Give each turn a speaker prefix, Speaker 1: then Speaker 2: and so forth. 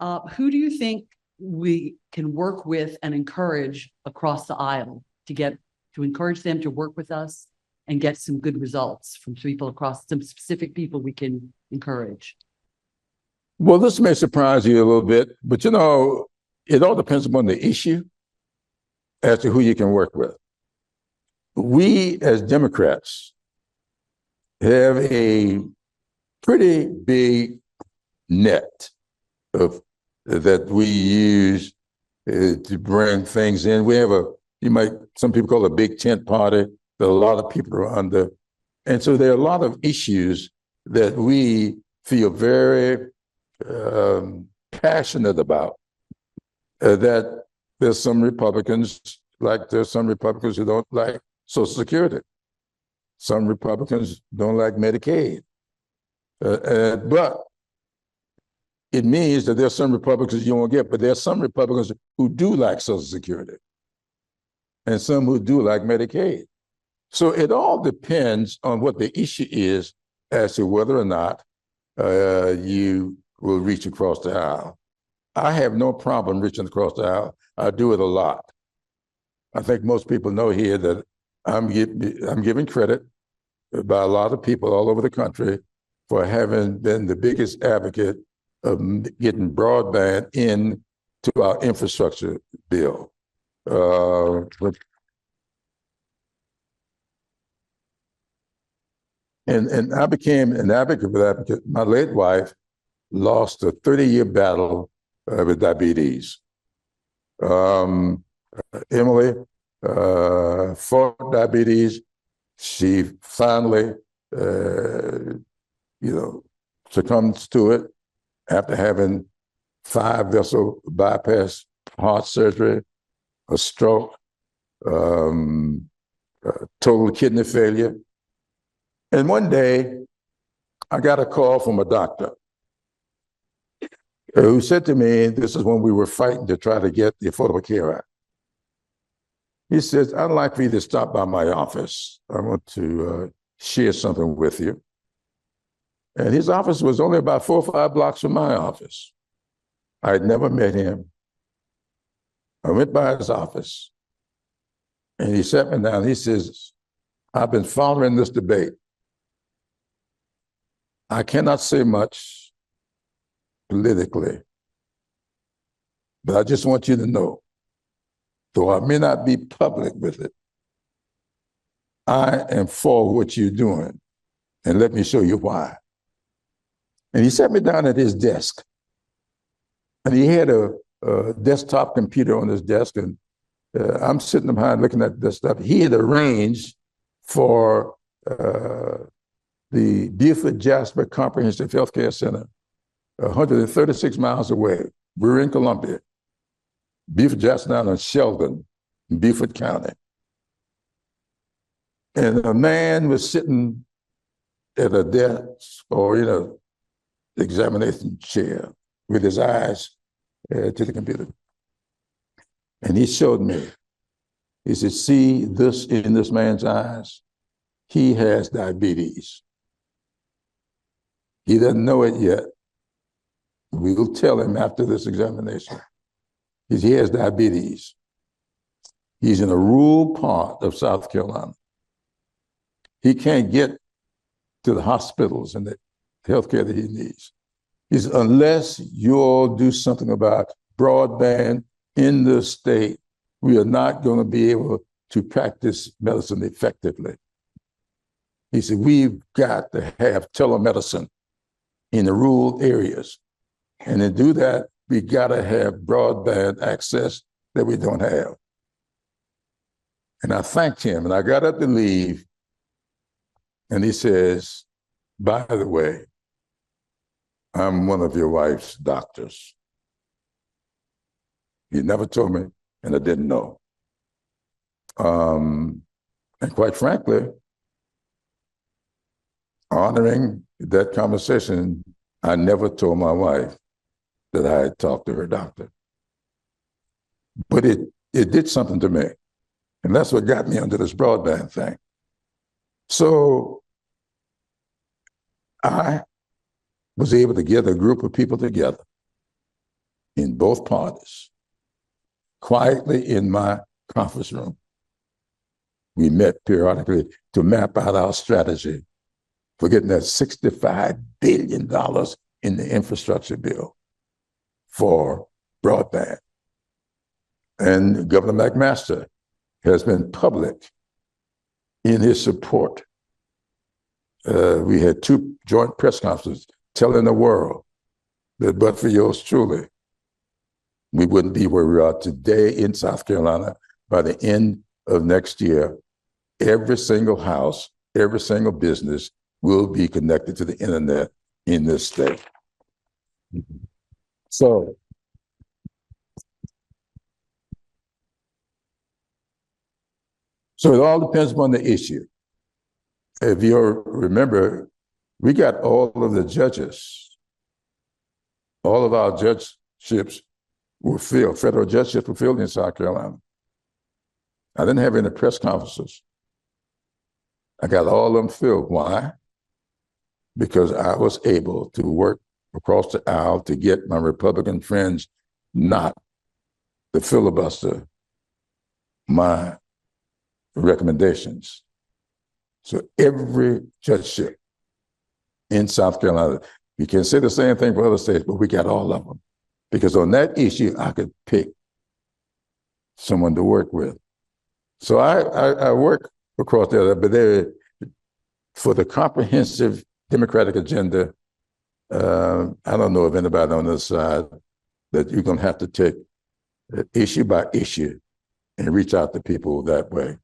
Speaker 1: Who do you think we can work with and encourage across the aisle to encourage them to work with us and get some good results from people across some specific people we can encourage?
Speaker 2: Well, this may surprise you a little bit, but it all depends upon the issue as to who you can work with. We as Democrats have a pretty big net that we use to bring things in. We have some people call it a big tent party that a lot of people are under. And so there are a lot of issues that we feel very passionate about, that there's some Republicans, there's some Republicans who don't like Social Security. Some Republicans don't like Medicaid. But it means that there's some Republicans you won't get, but there are some Republicans who do like Social Security and some who do like Medicaid. So it all depends on what the issue is as to whether or not you will reach across the aisle. I have no problem reaching across the aisle. I do it a lot. I think most people know here that I'm giving credit by a lot of people all over the country for having been the biggest advocate of getting broadband into our infrastructure bill. And I became an advocate for that because my late wife lost a 30-year battle with diabetes. Emily fought diabetes. She finally, succumbs to it after having 5-vessel bypass heart surgery, a stroke, total kidney failure. And one day, I got a call from a doctor who said to me, this is when we were fighting to try to get the Affordable Care Act. He says, I'd like for you to stop by my office. I want to share something with you. And his office was only about 4 or 5 blocks from my office. I had never met him. I went by his office and he sat me down. He says, I've been following this debate. I cannot say much politically, but I just want you to know, though I may not be public with it, I am for what you're doing, and let me show you why. And he sat me down at his desk, and he had a desktop computer on his desk, and I'm sitting behind looking at this stuff. He had arranged for the Beaufort Jasper Comprehensive Healthcare Center, 136 miles away. We're in Columbia. Beaufort Jasper down in Sheldon, in Beaufort County. And a man was sitting at a desk or, examination chair with his eyes to the computer. And he showed me. He said, see this in this man's eyes? He has diabetes. He doesn't know it yet. We'll tell him after this examination. He has diabetes. He's in a rural part of South Carolina. He can't get to the hospitals and the healthcare that he needs. He said, unless you all do something about broadband in the state, we are not going to be able to practice medicine effectively. He said, we've got to have telemedicine in the rural areas. And to do that, we got to have broadband access that we don't have. And I thanked him, and I got up to leave, and he says, by the way, I'm one of your wife's doctors. He never told me, and I didn't know. And quite frankly, honoring that conversation, I never told my wife that I had talked to her doctor. But it did something to me. And that's what got me onto this broadband thing. So I was able to get a group of people together in both parties, quietly in my conference room. We met periodically to map out our strategy for getting that $65 billion in the infrastructure bill for broadband. And Governor McMaster has been public in his support. We had 2 joint press conferences telling the world that but for yours truly, we wouldn't be where we are today in South Carolina. By the end of next year, every single house, every single business will be connected to the internet in this state. So it all depends upon the issue. If you remember, we got all of the judges, all of our judgeships were filled, federal judgeships were filled in South Carolina. I didn't have any press conferences. I got all of them filled. Why? Because I was able to work across the aisle to get my Republican friends not to filibuster my recommendations. So every judgeship in South Carolina, you can say the same thing for other states, but we got all of them. Because on that issue, I could pick someone to work with. So I work across there, but for the comprehensive Democratic agenda, I don't know of anybody on this side that you're going to have to take issue by issue and reach out to people that way.